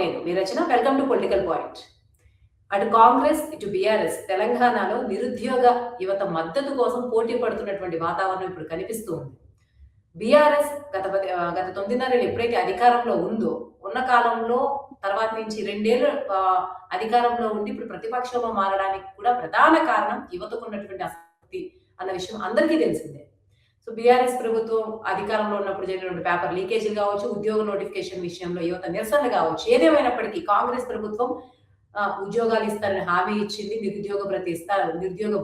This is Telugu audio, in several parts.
నేను మీ Rachana. Welcome to political point. అటు కాంగ్రెస్, ఇటు బీఆర్ఎస్ తెలంగాణలో నిరుద్యోగ యువత మద్దతు కోసం పోటీ పడుతున్నటువంటి వాతావరణం ఇప్పుడు కనిపిస్తూ ఉంది. బీఆర్ఎస్ గత 9.5 ఎప్పుడైతే అధికారంలో ఉందో, ఉన్న కాలంలో తర్వాత నుంచి 2 ఏళ్ళు అధికారంలో ఉండి ఇప్పుడు ప్రతిపక్షంలో మారడానికి కూడా ప్రధాన కారణం యువతకు ఉన్నటువంటి ఆసక్తి అన్న విషయం అందరికీ తెలిసిందే. సో బీఆర్ఎస్ ప్రభుత్వం అధికారంలో ఉన్నప్పుడు జరిగినటువంటి పేపర్ లీకేజీలు కావచ్చు, ఉద్యోగ నోటిఫికేషన్ విషయంలో యువత నిరసనలు కావచ్చు, ఏదేమైనప్పటికీ కాంగ్రెస్ ప్రభుత్వం ఉద్యోగాలు ఇస్తారని హామీ ఇచ్చింది, నిరుద్యోగ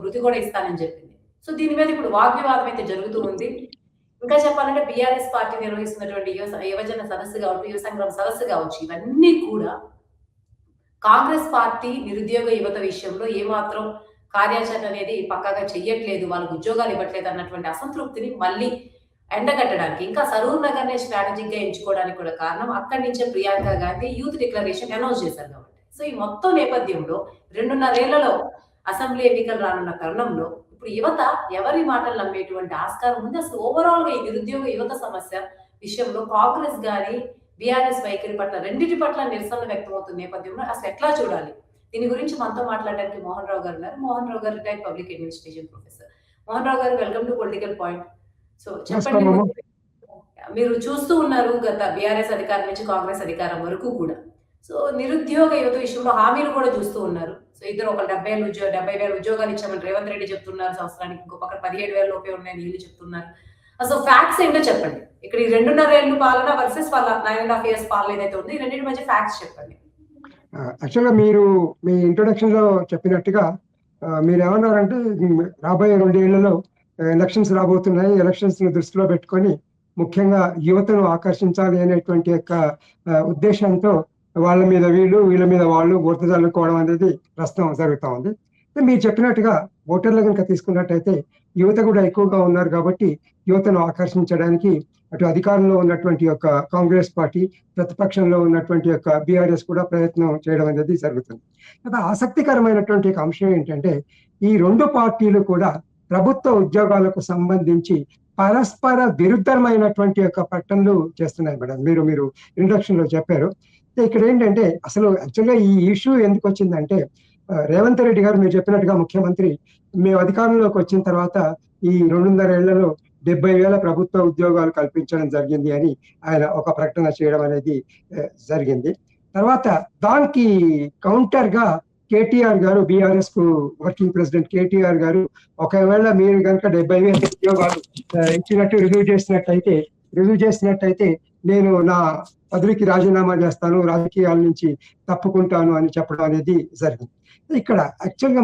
భృతి కూడా ఇస్తానని చెప్పింది. సో దీని మీద ఇప్పుడు వాగ్వివాదం అయితే జరుగుతూ ఉంది. ఇంకా చెప్పాలంటే బీఆర్ఎస్ పార్టీ నిర్వహిస్తున్నటువంటి యువజన సదస్సు కావచ్చు, యువ సంగ్రామ సదస్సు కావచ్చు, ఇవన్నీ కూడా కాంగ్రెస్ పార్టీ నిరుద్యోగ యువత విషయంలో ఏమాత్రం కార్యాచరణ అనేది పక్కాగా చెయ్యట్లేదు, వాళ్ళకు ఉద్యోగాలు ఇవ్వట్లేదు అన్నటువంటి అసంతృప్తిని మళ్ళీ ఎండగట్టడానికి, ఇంకా సరూర్ నగర్ నే స్ట్రాటజిక్ గా ఎంచుకోవడానికి కూడా కారణం అక్కడి నుంచే Priyanka Gandhi youth declaration announce చేశారు కాబట్టి. సో ఈ మొత్తం నేపథ్యంలో 2.5 ఏళ్లలో అసెంబ్లీ ఎన్నికలు రానున్న తరుణంలో ఇప్పుడు యువత ఎవరి మాటలు నమ్మేటువంటి ఆస్కారం ఉంది? అసలు ఓవరాల్ గా ఈ నిరుద్యోగ యువత సమస్య విషయంలో కాంగ్రెస్ గాని బీఆర్ఎస్ వైఖరి పట్ల రెండింటి పట్ల నిరసన వ్యక్తమవుతున్న నేపథ్యంలో అసలు ఎట్లా చూడాలి? దీని గురించి మనతో మాట్లాడడానికి మోహన్ రావు గారు ఉన్నారు. మోహన్ రావు గారు retired public administration professor. Mohan Rao గారు, welcome to political point. So చెప్పండి, మీరు చూస్తూ ఉన్నారు గత బీఆర్ఎస్ అధికారం నుంచి కాంగ్రెస్ అధికారం వరకు కూడా. సో నిరుద్యోగ యువత విషయంలో హామీలు కూడా చూస్తూ ఉన్నారు. సో ఇద్దరు ఒక 70,000 ఉద్యోగాలు ఇచ్చామని రేవంత్ రెడ్డి చెప్తున్నారు సంవత్సరానికి, ఇంకో పక్కన 17,000 లోపే ఉన్నాయని వీళ్ళు చెప్తున్నారు. అసలు ఫ్యాక్ట్స్ ఏంటో చెప్పండి. ఇక్కడ ఈ 2.5 ఏళ్ళు పాలన వర్సెస్ వాళ్ళ 9.5 years పాలన ఏదైతే ఉంది, ఈ రెండింటి మధ్య ఫ్యాక్ట్స్ చెప్పండి. యాక్చువల్గా మీరు మీ ఇంట్రొడక్షన్ లో చెప్పినట్టుగా మీరు ఏమన్నారంటే రాబోయే 2 ఏళ్లలో ఎలక్షన్స్ రాబోతున్నాయి, ఎలక్షన్స్ ని దృష్టిలో పెట్టుకొని ముఖ్యంగా యువతను ఆకర్షించాలి అనేటువంటి యొక్క ఉద్దేశంతో వాళ్ళ మీద వీళ్ళ మీద వాళ్ళు ఓట్లు చల్లుకోవడం అనేది ప్రస్తుతం జరుగుతూ ఉంది. మీరు చెప్పినట్టుగా ఓటర్లు కనుక తీసుకున్నట్టయితే యువత కూడా ఎక్కువగా ఉన్నారు కాబట్టి యువతను ఆకర్షించడానికి అటు అధికారంలో ఉన్నటువంటి యొక్క కాంగ్రెస్ పార్టీ, ప్రతిపక్షంలో ఉన్నటువంటి యొక్క బీఆర్ఎస్ కూడా ప్రయత్నం చేయడం అనేది జరుగుతుంది. అయితే ఆసక్తికరమైనటువంటి అంశం ఏంటంటే ఈ 2 పార్టీలు కూడా ప్రభుత్వ ఉద్యోగాలకు సంబంధించి పరస్పర విరుద్ధమైనటువంటి యొక్క ప్రకటనలు చేస్తున్నాయి మేడం. మీరు ఇంట్రొడక్షన్ లో చెప్పారు. ఇక్కడ ఏంటంటే అసలు యాక్చువల్గా ఈ ఇష్యూ ఎందుకు వచ్చిందంటే రేవంత్ రెడ్డి గారు మీరు చెప్పినట్టుగా ముఖ్యమంత్రి మేము అధికారంలోకి వచ్చిన తర్వాత ఈ 2.5 ఏళ్లలో 70,000 ప్రభుత్వ ఉద్యోగాలు కల్పించడం జరిగింది అని ఆయన ఒక ప్రకటన చేయడం అనేది జరిగింది. తర్వాత దానికి కౌంటర్ గా కేటీఆర్ గారు, బీఆర్ఎస్ కు వర్కింగ్ ప్రెసిడెంట్ కేటీఆర్ గారు, ఒకవేళ మీరు కనుక 70,000 ఉద్యోగాలు ఇచ్చినట్టు రివ్యూ చేసినట్టయితే నేను నా పదవికి రాజీనామా చేస్తాను, రాజకీయాల నుంచి తప్పుకుంటాను అని చెప్పడం అనేది జరిగింది. ఇక్కడ యాక్చువల్గా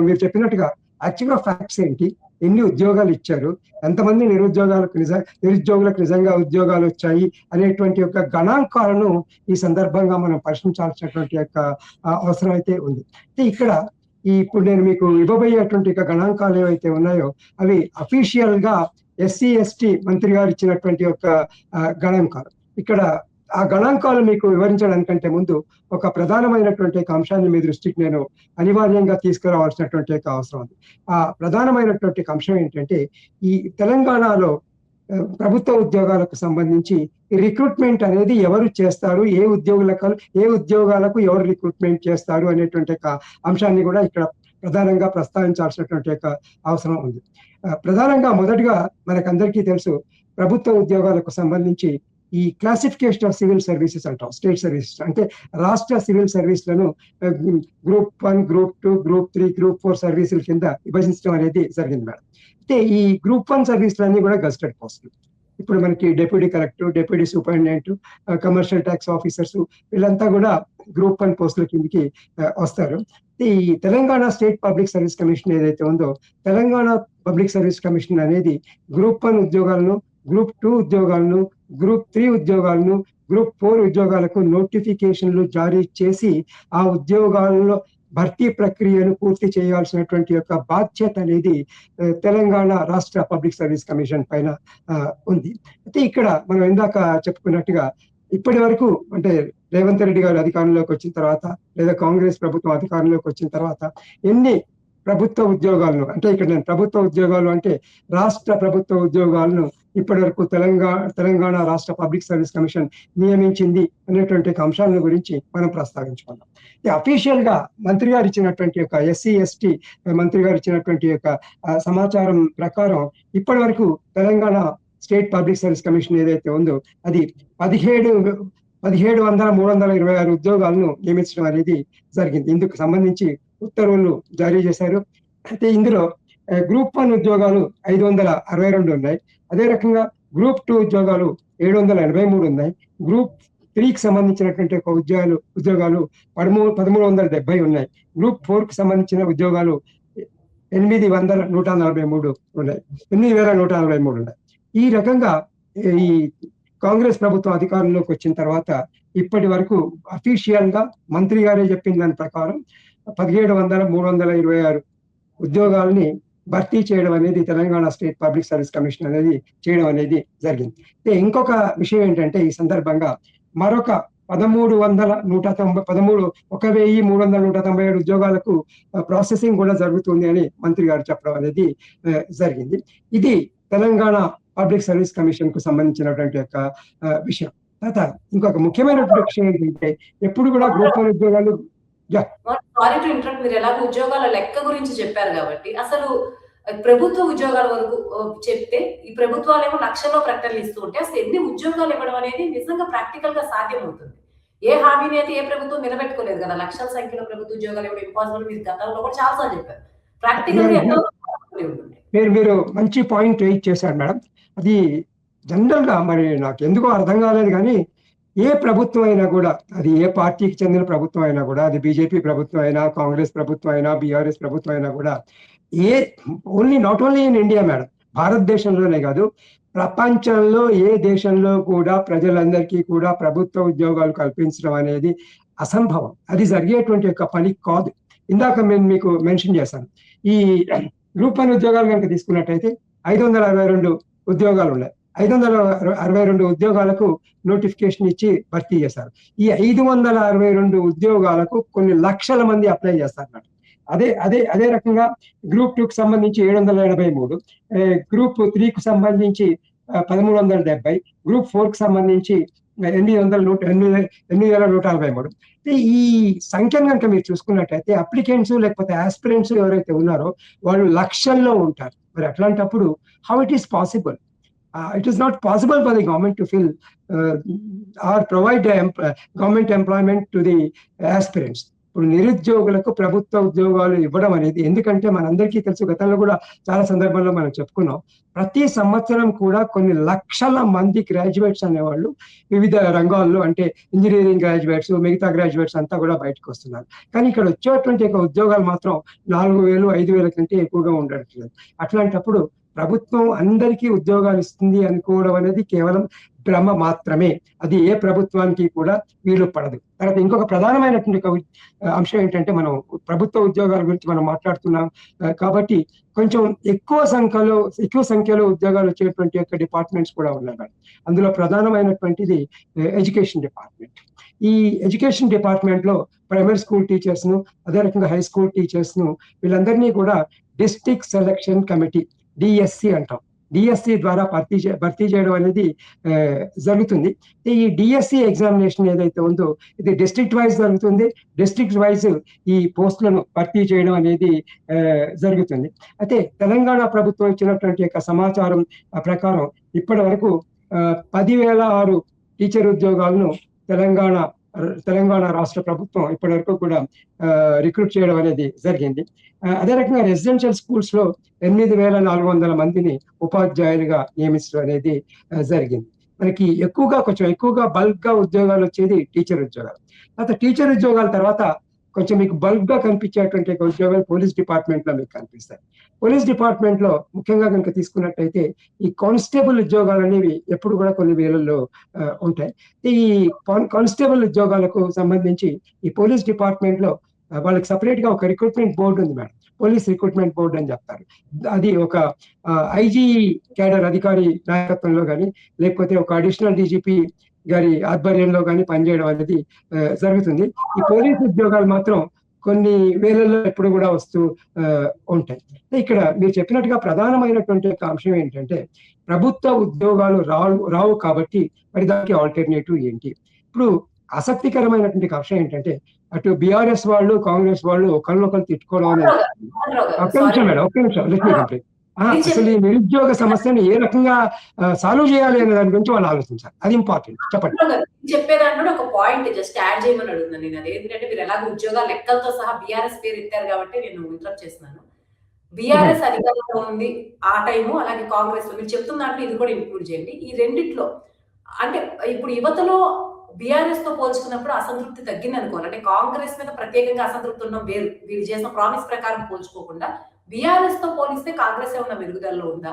మీరు చెప్పినట్టుగా యాక్చువల్గా ఫ్యాక్ట్స్ ఏంటి, ఎన్ని ఉద్యోగాలు ఇచ్చారు, ఎంతమంది నిరుద్యోగులకు నిజంగా ఉద్యోగాలు వచ్చాయి అనేటువంటి యొక్క గణాంకాలను ఈ సందర్భంగా మనం పరిశీలించాల్సినటువంటి యొక్క అవసరం అయితే ఉంది. ఇక్కడ ఇప్పుడు నేను మీకు ఇవ్వబోయేటువంటి గణాంకాలు ఏవైతే ఉన్నాయో అవి అఫీషియల్ గా ఎస్సీ ఎస్టీ మంత్రి గారు ఇచ్చినటువంటి యొక్క గణాంకాలు. ఇక్కడ ఆ గణాంకాలు మీకు వివరించడానికంటే ముందు ఒక ప్రధానమైనటువంటి అంశాన్ని మీ దృష్టికి నేను అనివార్యంగా తీసుకురావాల్సినటువంటి అవసరం ఉంది. ఆ ప్రధానమైనటువంటి అంశం ఏంటంటే ఈ తెలంగాణలో ప్రభుత్వ ఉద్యోగాలకు సంబంధించి రిక్రూట్మెంట్ అనేది ఎవరు చేస్తారు, ఏ ఉద్యోగాలకు ఎవరు రిక్రూట్మెంట్ చేస్తారు అనేటువంటి అంశాన్ని కూడా ఇక్కడ ప్రధానంగా ప్రస్తావించాల్సినటువంటి అవసరం ఉంది. ప్రధానంగా మొదటిగా మనకందరికీ తెలుసు ప్రభుత్వ ఉద్యోగాలకు సంబంధించి ఈ క్లాసిఫికేషన్ ఆఫ్ సివిల్ సర్వీసెస్ అంటాం, స్టేట్ సర్వీసెస్ అంటే రాష్ట్ర సివిల్ సర్వీసులను గ్రూప్ 1, గ్రూప్ 2, గ్రూప్ 3, గ్రూప్ 4 సర్వీసుల కింద విభజించడం అనేది జరిగింది మేడం. అయితే ఈ గ్రూప్ 1 సర్వీసులన్నీ కూడా గజెటెడ్ పోస్టులు. ఇప్పుడు మనకి deputy collector, deputy superintendent, commercial tax officers వీళ్ళంతా కూడా గ్రూప్ 1 పోస్టుల కిందకి వస్తారు. ఈ Telangana state public service commission ఏదైతే ఉందో, తెలంగాణ పబ్లిక్ సర్వీస్ కమిషన్ అనేది గ్రూప్ 1 ఉద్యోగాలను, గ్రూప్ 2 ఉద్యోగాలను, గ్రూప్ 3 ఉద్యోగాలను, గ్రూప్ 4 ఉద్యోగాలకు నోటిఫికేషన్లు జారీ చేసి ఆ ఉద్యోగాలలో భర్తీ ప్రక్రియను పూర్తి చేయాల్సినటువంటి యొక్క బాధ్యత అనేది తెలంగాణ రాష్ట్ర పబ్లిక్ సర్వీస్ కమిషన్ పైన ఉంది. అయితే ఇక్కడ మనం ఇందాక చెప్పుకున్నట్టుగా ఇప్పటి వరకు అంటే రేవంత్ రెడ్డి గారు అధికారంలోకి వచ్చిన తర్వాత లేదా కాంగ్రెస్ ప్రభుత్వం అధికారంలోకి వచ్చిన తర్వాత ఎన్ని ప్రభుత్వ ఉద్యోగాలను, అంటే ఇక్కడ నేను ప్రభుత్వ ఉద్యోగాలు అంటే రాష్ట్ర ప్రభుత్వ ఉద్యోగాలను ఇప్పటి వరకు తెలంగాణ రాష్ట్ర పబ్లిక్ సర్వీస్ కమిషన్ నియమించింది అనేటువంటి అంశాల గురించి మనం ప్రస్తావించుకున్నాం. అఫీషియల్ గా మంత్రి గారు ఇచ్చినటువంటి యొక్క SC ST మంత్రి గారు ఇచ్చినటువంటి యొక్క సమాచారం ప్రకారం ఇప్పటి వరకు Telangana state public service commission ఏదైతే ఉందో అది 17,326 ఉద్యోగాలను నియమించడం అనేది జరిగింది. ఇందుకు సంబంధించి ఉత్తర్వులు జారీ చేశారు. అయితే ఇందులో గ్రూప్ 1 ఉద్యోగాలు 562 ఉన్నాయి. అదే రకంగా గ్రూప్ 2 ఉద్యోగాలు 783 ఉన్నాయి. గ్రూప్ 3కి సంబంధించినటువంటి ఒక ఉద్యోగాలు 1370 ఉన్నాయి. గ్రూప్ 4కి సంబంధించిన ఉద్యోగాలు 8,143 ఉన్నాయి. 8,143 ఉన్నాయి. ఈ రకంగా ఈ కాంగ్రెస్ ప్రభుత్వం అధికారంలోకి వచ్చిన తర్వాత ఇప్పటి వరకు అఫీషియల్ గా మంత్రి గారే చెప్పిన దాని ప్రకారం 17,326 ఉద్యోగాలని భర్తీ చేయడం అనేది Telangana state public service commission అనేది చేయడం అనేది జరిగింది. ఇంకొక విషయం ఏంటంటే ఈ సందర్భంగా మరొక 1,397 ఉద్యోగాలకు ప్రాసెసింగ్ కూడా జరుగుతుంది అని మంత్రి గారు చెప్పడం అనేది జరిగింది. ఇది తెలంగాణ పబ్లిక్ సర్వీస్ కమిషన్ కు సంబంధించినటువంటి యొక్క విషయం. తర్వాత ఇంకొక ముఖ్యమైనటువంటి విషయం ఏంటంటే ఎప్పుడు కూడా గ్రూప్ 1 ఉద్యోగాలు సారీ టు ఇంటరప్ట్, మీరు ఎలాగో ఉద్యోగాల లెక్క గురించి చెప్పారు కాబట్టి అసలు ప్రభుత్వ ఉద్యోగాల వరకు చెప్తే ఈ ప్రభుత్వాలేమో లక్షల్లో ప్రకటనలు ఇస్తూ ఉంటే అసలు ఎన్ని ఉద్యోగాలు ఇవ్వడం అనేది నిజంగా ప్రాక్టికల్ గా సాధ్యమవుతుంది? ఏ హామీని అయితే ఏ ప్రభుత్వం నిలబెట్టుకోలేదు కదా. లక్షల సంఖ్యలో ప్రభుత్వ ఉద్యోగాలు ఇవ్వడం ఇంపాసిబుల్. మీరు గతంలో కూడా చాలాసార్లు చెప్పారు. ప్రాక్టికల్ గా ఎంతో మీరు మంచి పాయింట్ రైజ్ చేశారు మేడం. అది జనరల్ గా మరి నాకు ఎందుకో అర్థం కాలేదు కానీ ఏ ప్రభుత్వం అయినా కూడా, అది ఏ పార్టీకి చెందిన ప్రభుత్వం అయినా కూడా, అది బీజేపీ ప్రభుత్వం అయినా, కాంగ్రెస్ ప్రభుత్వం అయినా, BRS ప్రభుత్వం అయినా కూడా, not only in India madam, భారతదేశంలోనే కాదు ప్రపంచంలో ఏ దేశంలో కూడా ప్రజలందరికీ కూడా ప్రభుత్వ ఉద్యోగాలు కల్పించడం అనేది అసంభవం. అది జరిగేటువంటి యొక్క పని కాదు. ఇందాక నేను మీకు మెన్షన్ చేశాను. ఈ గ్రూప్ 1 ఉద్యోగాలు కనుక తీసుకున్నట్టయితే 562 ఉద్యోగాలు ఉన్నాయి. 562 ఉద్యోగాలకు నోటిఫికేషన్ ఇచ్చి భర్తీ చేశారు. ఈ 562 ఉద్యోగాలకు కొన్ని లక్షల మంది అప్లై చేస్తారు. అదే రకంగా గ్రూప్ 2కి సంబంధించి 783, గ్రూప్ 3కి సంబంధించి 1370, గ్రూప్ 4కి సంబంధించి 8,143. ఈ సంఖ్యను కనుక మీరు చూసుకున్నట్టయితే అప్లికెంట్స్ లేకపోతే ఆస్పిరెంట్స్ ఎవరైతే ఉన్నారో వాళ్ళు లక్షల్లో ఉంటారు. మరి అట్లాంటప్పుడు how it is possible? It is not possible for the government to fill or provide government employment to the aspirants. ఇప్పుడు నిరుద్యోగులకు ప్రభుత్వ ఉద్యోగాలు ఇవ్వడం అనేది, ఎందుకంటే మనందరికీ తెలుసు, గతంలో కూడా చాలా సందర్భాల్లో మనం చెప్పుకున్నాం, ప్రతి సంవత్సరం కూడా కొన్ని లక్షల మంది గ్రాడ్యుయేట్స్ అనేవాళ్ళు వివిధ రంగాల్లో, అంటే ఇంజనీరింగ్ గ్రాడ్యుయేట్స్, మిగతా గ్రాడ్యుయేట్స్ అంతా కూడా బయటకు వస్తున్నారు. కానీ ఇక్కడ వచ్చేటువంటి ఉద్యోగాలు మాత్రం 4,000, 5,000 కంటే ఎక్కువగా ఉండట్లేదు. అట్లాంటప్పుడు ప్రభుత్వం అందరికీ ఉద్యోగాలు ఇస్తుంది అనుకోవడం అనేది కేవలం భ్రమ మాత్రమే. అది ఏ ప్రభుత్వానికి కూడా వీలు పడదు. తర్వాత ఇంకొక ప్రధానమైనటువంటి అంశం ఏంటంటే, మనం ప్రభుత్వ ఉద్యోగాల గురించి మనం మాట్లాడుతున్నాం కాబట్టి కొంచెం ఎక్కువ సంఖ్యలో ఉద్యోగాలు వచ్చేటువంటి యొక్క డిపార్ట్మెంట్స్ కూడా ఉన్నాయి. అందులో ప్రధానమైనటువంటిది ఎడ్యుకేషన్ డిపార్ట్మెంట్. ఈ ఎడ్యుకేషన్ డిపార్ట్మెంట్ లో ప్రైమరీ స్కూల్ టీచర్స్ ను, అదే రకంగా హై స్కూల్ టీచర్స్ ను, వీళ్ళందరినీ కూడా డిస్ట్రిక్ట్ సెలక్షన్ కమిటీ, DSC అంటాం, DSC ద్వారా భర్తీ చేయడం అనేది జరుగుతుంది. ఈ DSC ఎగ్జామినేషన్ ఏదైతే ఉందో ఇది డిస్ట్రిక్ట్ వైజ్ జరుగుతుంది. డిస్ట్రిక్ట్ వైజ్ ఈ పోస్టులను భర్తీ చేయడం అనేది జరుగుతుంది. అయితే తెలంగాణ ప్రభుత్వం ఇచ్చినటువంటి యొక్క సమాచారం ప్రకారం ఇప్పటి వరకు 10,006 టీచర్ ఉద్యోగాలను తెలంగాణ రాష్ట్ర ప్రభుత్వం ఇప్పటి వరకు కూడా రిక్రూట్ చేయడం అనేది జరిగింది. అదే రకంగా రెసిడెన్షియల్ స్కూల్స్ లో 8,400 మందిని ఉపాధ్యాయులుగా నియమించడం అనేది జరిగింది. మనకి కొంచెం ఎక్కువగా బల్క్ గా ఉద్యోగాలు వచ్చేది టీచర్ ఉద్యోగాలు. తర్వాత టీచర్ ఉద్యోగాల తర్వాత కొంచెం మీకు బల్క్ గా కనిపించేటువంటి ఉద్యోగాలు పోలీస్ డిపార్ట్మెంట్ లో మీకు కనిపిస్తాయి. పోలీస్ డిపార్ట్మెంట్ లో ముఖ్యంగా కనుక తీసుకున్నట్టయితే ఈ కానిస్టేబుల్ ఉద్యోగాలు అనేవి ఎప్పుడు కూడా కొన్ని వేలల్లో ఉంటాయి. ఈ కానిస్టేబుల్ ఉద్యోగాలకు సంబంధించి ఈ పోలీస్ డిపార్ట్మెంట్ లో వాళ్ళకి సపరేట్ గా ఒక రిక్రూట్మెంట్ బోర్డు ఉంది మేడం, పోలీస్ రిక్రూట్మెంట్ బోర్డు అని చెప్తారు. అది ఒక IG క్యాడర్ అధికారి నాయకత్వంలో కానీ, లేకపోతే ఒక అడిషనల్ DGP గారి ఆధ్వర్యంలో కానీ పనిచేయడం అనేది జరుగుతుంది. ఈ పోలీస్ ఉద్యోగాలు మాత్రం కొన్ని వేలలో ఎప్పుడు కూడా వస్తూ ఉంటాయి. ఇక్కడ మీరు చెప్పినట్టుగా ప్రధానమైనటువంటి ఒక అంశం ఏంటంటే ప్రభుత్వ ఉద్యోగాలు రావు కాబట్టి మరి దానికి ఆల్టర్నేటివ్ ఏంటి? ఇప్పుడు ఆసక్తికరమైనటువంటి అంశం ఏంటంటే అటు బీఆర్ఎస్ వాళ్ళు కాంగ్రెస్ వాళ్ళు ఒకరినొకరు తిట్టుకోవడం అనేది ఒక్క నిమిషం మేడం, ఒక్క నిమిషం, లెట్ మీ కంప్లీట్. అసలు ఈ నిరుద్యోగ సమస్యను ఏ రకంగా సాల్వ్ చేయాలి అనే దాని గురించి వాళ్ళు ఆలోచించాలి. అది ఇంపార్టెంట్. చెప్పండి. చెప్పేదాంట్లో ఒక పాయింట్ జస్ట్ యాడ్ చేయమని అడుగుతున్నాను నేను. అదేంటంటే మీరు ఎలాగో ఉద్యోగాలు లెక్కలతో సహా బీఆర్ఎస్ పేరు ఎత్తారు కాబట్టి నేను ఇంటరప్ట్ చేస్తున్నాను. బీఆర్ఎస్ అధికారంలో ఉంది ఆ టైము, అలాగే కాంగ్రెస్ లో మీరు చెప్తున్న దాంట్లో ఇది కూడా ఇంక్లూడ్ చేయండి. ఈ రెండిట్లో అంటే ఇప్పుడు యువతలో బీఆర్ఎస్ తో పోల్చుకున్నప్పుడు అసంతృప్తి తగ్గింది అనుకోవాలి. అంటే కాంగ్రెస్ మీద ప్రత్యేకంగా అసంతృప్తి ఉండడం వేరు, వీళ్ళు చేసిన ప్రామిస్ ప్రకారం పోల్చుకోకుండా బీఆర్ఎస్ తో పోలిస్తే కాంగ్రెస్ ఏమన్నా మెరుగుదలలో ఉందా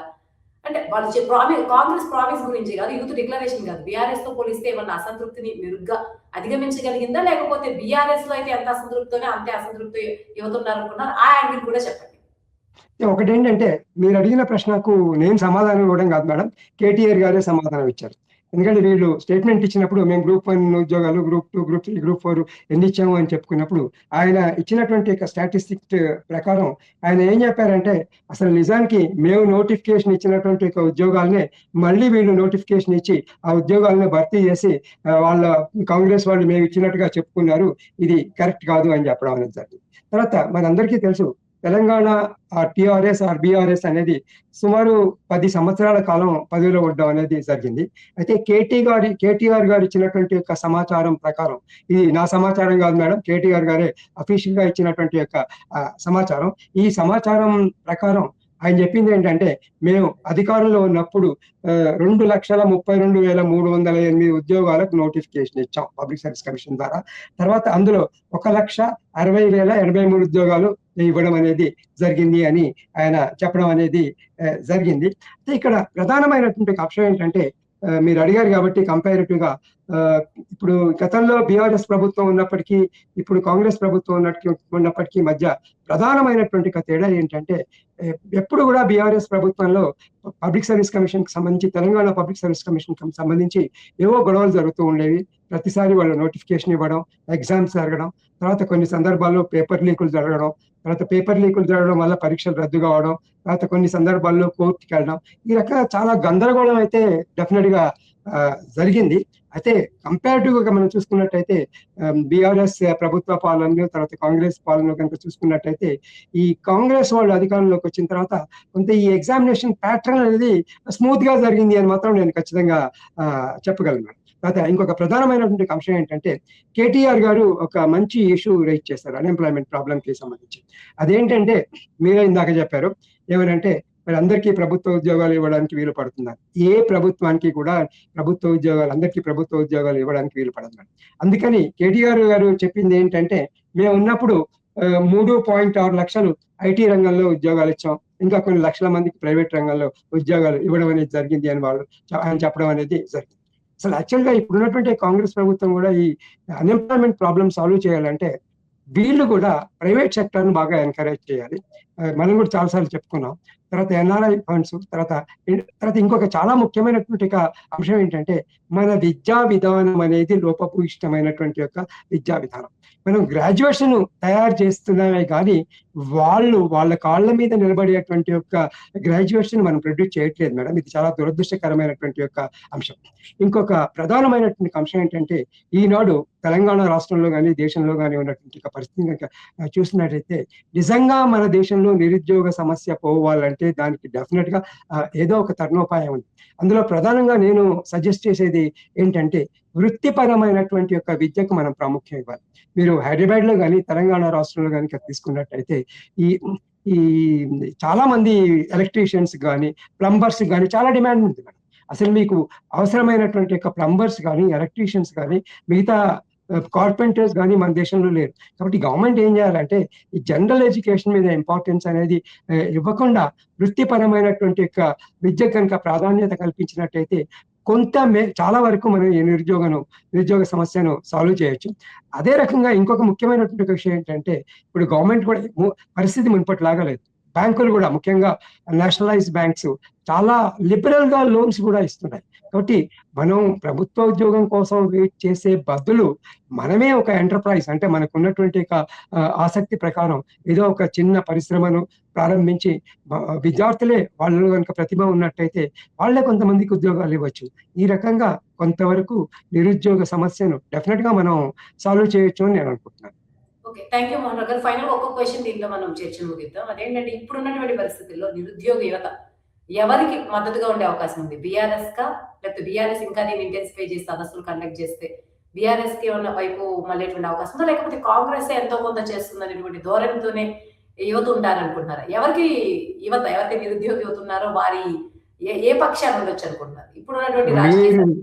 అంటే వాళ్ళు కాంగ్రెస్ ప్రామిస్ గురించి కాదు, యూత్ డిక్లరేషన్ కాదు, బీఆర్ఎస్ తో పోలిస్తే ఏమన్నా అసంతృప్తిని మెరుగ్గా అధిగమించగలిగిందా, లేకపోతే బీఆర్ఎస్ లో అయితే ఎంత అసంతృప్తితోనే అంతే అసంతృప్తి యువత ఉన్నారనుకున్నారు? ఆ యాంగిల్ కూడా చెప్పండి. ఒకటేంటంటే మీరు అడిగిన ప్రశ్నకు నేను సమాధానం ఇవ్వడం కాదు మేడం, కేటీఆర్ గారే సమాధానం ఇచ్చారు. ఎందుకంటే వీళ్ళు స్టేట్మెంట్ ఇచ్చినప్పుడు మేము గ్రూప్ 1 ఉద్యోగాలు, గ్రూప్ 2, గ్రూప్ 3, గ్రూప్ 4 ఎన్ని ఇచ్చాము అని చెప్పుకున్నప్పుడు ఆయన ఇచ్చినటువంటి స్టాటిస్టిక్స్ ప్రకారం ఆయన ఏం చెప్పారంటే అసలు నిజానికి మేము నోటిఫికేషన్ ఇచ్చినటువంటి ఉద్యోగాలనే మళ్ళీ వీళ్ళు నోటిఫికేషన్ ఇచ్చి ఆ ఉద్యోగాలను భర్తీ చేసి వాళ్ళ కాంగ్రెస్ వాళ్ళు మేము ఇచ్చినట్టుగా చెప్పుకున్నారు, ఇది కరెక్ట్ కాదు అని చెప్పడం అనేది జరిగింది. తర్వాత మనందరికీ తెలుసు తెలంగాణ టిఆర్ఎస్ బీఆర్ఎస్ అనేది సుమారు 10 సంవత్సరాల కాలం పదవిలో ఉండడం అనేది జరిగింది. అయితే కేటీఆర్ గారు ఇచ్చినటువంటి యొక్క సమాచారం ప్రకారం, ఇది నా సమాచారం కాదు మేడం, కేటీఆర్ గారే అఫీషియల్ గా ఇచ్చినటువంటి యొక్క సమాచారం. ఈ సమాచారం ప్రకారం ఆయన చెప్పింది ఏంటంటే మేము అధికారంలో ఉన్నప్పుడు 2,32,308 ఉద్యోగాలకు నోటిఫికేషన్ ఇచ్చాం పబ్లిక్ సర్వీస్ కమిషన్ ద్వారా. తర్వాత అందులో 1,60,083 ఉద్యోగాలు ఇవ్వడం అనేది జరిగింది అని ఆయన చెప్పడం అనేది జరిగింది. ఇక్కడ ప్రధానమైనటువంటి అంశం ఏంటంటే మీరు అడిగారు కాబట్టి కంపారిటివ్ గా ఇప్పుడు గతంలో బీఆర్ఎస్ ప్రభుత్వం ఉన్నప్పటికీ ఇప్పుడు కాంగ్రెస్ ప్రభుత్వం ఉన్నప్పటికీ మధ్య ప్రధానమైనటువంటి తేడా ఏంటంటే ఎప్పుడు కూడా బీఆర్ఎస్ ప్రభుత్వంలో పబ్లిక్ సర్వీస్ కమిషన్ కి సంబంధించి, తెలంగాణ పబ్లిక్ సర్వీస్ కమిషన్ కి సంబంధించి ఏవో గొడవలు జరుగుతూ ఉండేవి. ప్రతిసారి వాళ్ళు నోటిఫికేషన్ ఇవ్వడం, ఎగ్జామ్స్ జరగడం, తర్వాత కొన్ని సందర్భాల్లో పేపర్ లీకులు జరగడం, తర్వాత పేపర్ లీకులు జరగడం వల్ల పరీక్షలు రద్దు కావడం, తర్వాత కొన్ని సందర్భాల్లో కోర్టుకి వెళ్ళడం, ఈ రకంగా చాలా గందరగోళం అయితే డెఫినెట్ గా జరిగింది. అయితే కంపారిటివ్ గా మనం చూసుకున్నట్టయితే బీఆర్ఎస్ ప్రభుత్వ పాలనలో తర్వాత కాంగ్రెస్ పాలనలో కనుక చూసుకున్నట్టయితే ఈ కాంగ్రెస్ వాళ్ళు అధికారంలోకి వచ్చిన తర్వాత కొంత ఈ ఎగ్జామినేషన్ ప్యాటర్న్ అనేది స్మూత్ గా జరిగింది అని మాత్రం నేను ఖచ్చితంగా చెప్పగలను. తర్వాత ఇంకొక ప్రధానమైనటువంటి అంశం ఏంటంటే కేటీఆర్ గారు ఒక మంచి ఇష్యూ రైజ్ చేశారు అన్ఎంప్లాయ్మెంట్ ప్రాబ్లం కి సంబంధించి. అదేంటంటే మీరే ఇందాక చెప్పారు ఏమనంటే మరి అందరికీ ప్రభుత్వ ఉద్యోగాలు ఇవ్వడానికి వీలు పడుతున్నారు. ఏ ప్రభుత్వానికి కూడా అందరికీ ప్రభుత్వ ఉద్యోగాలు ఇవ్వడానికి వీలు పడదు. అందుకని కేటీఆర్ గారు చెప్పింది ఏంటంటే మేము ఉన్నప్పుడు 3.6 లక్షలు ఐటీ రంగంలో ఉద్యోగాలు ఇచ్చాం, ఇంకా కొన్ని లక్షల మందికి ప్రైవేట్ రంగంలో ఉద్యోగాలు ఇవ్వడం అనేది జరిగింది అని ఆయన చెప్పడం అనేది జరిగింది. అసలు యాక్చువల్ గా ఇప్పుడున్నటువంటి కాంగ్రెస్ ప్రభుత్వం కూడా ఈ అన్ఎంప్లాయ్మెంట్ ప్రాబ్లమ్ సాల్వ్ చేయాలంటే వీళ్ళు కూడా ప్రైవేట్ సెక్టర్ ను బాగా ఎంకరేజ్ చేయాలి. మనం కూడా చాలాసార్లు చెప్పుకున్నాం. తర్వాత ఎన్ఆర్ఐ ఫండ్స్, తర్వాత ఇంకొక చాలా ముఖ్యమైనటువంటి అంశం ఏంటంటే మన విద్యా విధానం అనేది లోపభూయిష్టమైనటువంటి యొక్క విద్యా విధానం. మనం గ్రాడ్యుయేషన్ తయారు చేస్తున్నామే కానీ వాళ్ళ కాళ్ళ మీద నిలబడేటువంటి యొక్క గ్రాడ్యుయేషన్ మనం ప్రొడ్యూస్ చేయట్లేదు మేడం. ఇది చాలా దురదృష్టకరమైనటువంటి యొక్క అంశం. ఇంకొక ప్రధానమైనటువంటి అంశం ఏంటంటే ఈనాడు తెలంగాణ రాష్ట్రంలో కానీ దేశంలో కానీ ఉన్నటువంటి పరిస్థితి కనుక చూసినట్లయితే నిజంగా మన దేశంలో నిరుద్యోగ సమస్య పోవాలంటే దానికి డెఫినెట్ గా ఏదో ఒక తరుణోపాయం ఉంది. అందులో ప్రధానంగా నేను సజెస్ట్ చేసేది ఏంటంటే వృత్తిపరమైనటువంటి యొక్క విద్యకు మనం ప్రాముఖ్యం ఇవ్వాలి. మీరు హైదరాబాద్ లో కానీ తెలంగాణ రాష్ట్రంలో కానీ తీసుకున్నట్టయితే ఈ చాలా మంది ఎలక్ట్రీషియన్స్ కానీ ప్లంబర్స్ కానీ చాలా డిమాండ్ ఉంది మేడం. అసలు మీకు అవసరమైనటువంటి యొక్క ప్లంబర్స్ కానీ ఎలక్ట్రీషియన్స్ కానీ మిగతా కార్పెంటర్స్ కానీ మన దేశంలో లేరు. కాబట్టి గవర్నమెంట్ ఏం చేయాలంటే ఈ జనరల్ ఎడ్యుకేషన్ మీద ఇంపార్టెన్స్ అనేది ఇవ్వకుండా వృత్తిపరమైనటువంటి యొక్క విద్య కనుక ప్రాధాన్యత కల్పించినట్టయితే చాలా వరకు మనం ఈ నిరుద్యోగ సమస్యను సాల్వ్ చేయొచ్చు. అదే రకంగా ఇంకొక ముఖ్యమైనటువంటి విషయం ఏంటంటే ఇప్పుడు గవర్నమెంట్ కూడా పరిస్థితి మునుపటిలాగా లేదు. బ్యాంకులు కూడా ముఖ్యంగా నేషనలైజ్ బ్యాంక్స్ చాలా లిబరల్ గా లోన్స్ కూడా ఇస్తున్నాయి. కాబట్టి మనం ప్రభుత్వ ఉద్యోగం కోసం వెయిట్ చేసే బదులు మనమే ఒక ఎంటర్ప్రైజ్ అంటే మనకు ఉన్నటువంటి ఆసక్తి ప్రకారం ఏదో ఒక చిన్న పరిశ్రమను ప్రారంభించి విద్యార్థులే వాళ్ళు కనుక ప్రతిభ ఉన్నట్టయితే వాళ్ళే కొంతమందికి ఉద్యోగాలు ఇవ్వచ్చు. ఈ రకంగా కొంతవరకు నిరుద్యోగ సమస్యను డెఫినెట్ గా మనం సాల్వ్ చేయొచ్చు అని నేను అనుకుంటున్నాను. Okay. Thank you Mohan Rao గారు. ఫైనల్ ఒక క్వెషన్ దీంట్లో మనం చర్చను ముగిద్దాం. అదేంటంటే ఇప్పుడున్నటువంటి పరిస్థితుల్లో నిరుద్యోగ యువత ఎవరికి మద్దతుగా ఉండే అవకాశం ఉంది? బీఆర్ఎస్‌కా? లేకపోతే బీఆర్ఎస్ ఇంకా దీన్ని ఇంటెన్సిఫై చేసి సదస్సులు కండక్ట్ చేస్తే బీఆర్ఎస్‌కి ఏమన్నా వైపు మళ్ళేటువంటి అవకాశం ఉందా? లేకపోతే కాంగ్రెస్ ఎంతో కొంత చేస్తుందనేటువంటి ధోరణితోనే యువత ఉంటారనుకుంటున్నారా? ఎవరైతే నిరుద్యోగ యువత ఉన్నారో వారి ఏ పక్షాన ఉండొచ్చు అనుకుంటున్నారు? ఇప్పుడున్నటువంటి రాజకీయ మీరు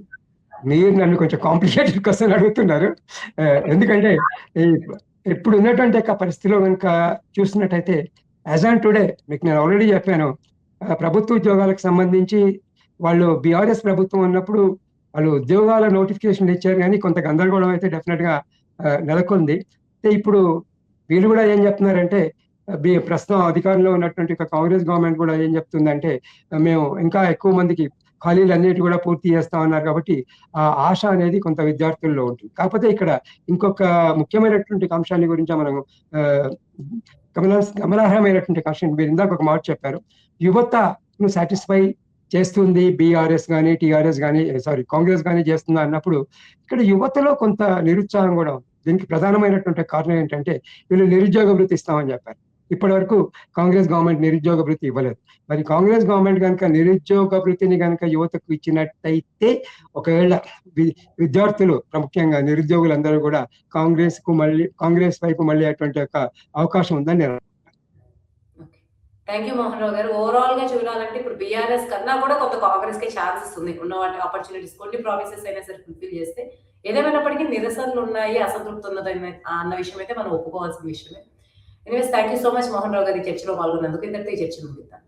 మీరు నన్ను కొంచెం కాంప్లికేటెడ్ క్వశ్చన్ అడుగుతున్నారు. ఎందుకంటే ఇప్పుడు ఉన్నటువంటి పరిస్థితిలో కనుక చూసినట్టయితే యాజ్ ఆన్ టుడే మీకు నేను ఆల్రెడీ చెప్పాను, ప్రభుత్వ ఉద్యోగాలకు సంబంధించి వాళ్ళు బీఆర్ఎస్ ప్రభుత్వం ఉన్నప్పుడు వాళ్ళు ఉద్యోగాల నోటిఫికేషన్ ఇచ్చారు, కానీ కొంత గందరగోళం అయితే డెఫినెట్ గా నెలకొంది. ఇప్పుడు వీళ్ళు కూడా ఏం చెప్తున్నారంటే ప్రస్తుతం అధికారంలో ఉన్నటువంటి కాంగ్రెస్ గవర్నమెంట్ కూడా ఏం చెప్తుందంటే మేము ఇంకా ఎక్కువ మందికి ఖాళీలు అన్నిటి కూడా పూర్తి చేస్తామన్నారు. కాబట్టి ఆ ఆశ అనేది కొంత విద్యార్థుల్లో ఉంటుంది. కాకపోతే ఇక్కడ ఇంకొక ముఖ్యమైనటువంటి అంశాన్ని గురించి మనం గమనార్హమైనటువంటి అంశం మీరు ఇందాక ఒక మాట చెప్పారు, యువతను సాటిస్ఫై చేస్తుంది బీఆర్ఎస్ కానీ టీఆర్ఎస్ కానీ కాంగ్రెస్ కానీ చేస్తుందా అన్నప్పుడు ఇక్కడ యువతలో కొంత నిరుత్సాహం కూడా ఉంది. దీనికి ప్రధానమైనటువంటి కారణం ఏంటంటే వీళ్ళు నిరుద్యోగ వృత్తి ఇస్తామని చెప్పారు. ఇప్పటి వరకు కాంగ్రెస్ గవర్నమెంట్ నిరుద్యోగ వృత్తి ఇవ్వలేదు. మరి కాంగ్రెస్ గవర్నమెంట్ కనుక నిరుద్యోగ వృత్తిని కనుక యువతకు ఇచ్చినట్టయితే ఒకవేళ విద్యార్థులు ముఖ్యంగా నిరుద్యోగులందరూ కూడా కాంగ్రెస్ వైపు మళ్ళీ అటువంటి అవకాశం ఉందని నేను. థ్యాంక్ యూ మోహన్ రావు గారు. ఓవరాల్ గా చూడాలంటే ఇప్పుడు బీఆర్ఎస్ కన్నా కూడా కొంత కాంగ్రెస్ కి ఛాన్సెస్ ఉంది. ఉన్న వాటి ఆపర్చునిటీస్ కొన్ని ప్రామిసెస్ అయినా సరే ఫుల్ఫిల్ చేస్తే, ఏదేమైనప్పటికీ నిరసనలు ఉన్నాయి, అసంతృప్తి ఉన్నదని అన్న విషయం అయితే మనం ఒప్పుకోవాల్సిన విషయమే. Anyways thank you so much Mohan Rao గారి చర్చలో పాల్గొన్నందుకు. ఇంతటితో ఈ చర్చ ముగిద్దాం.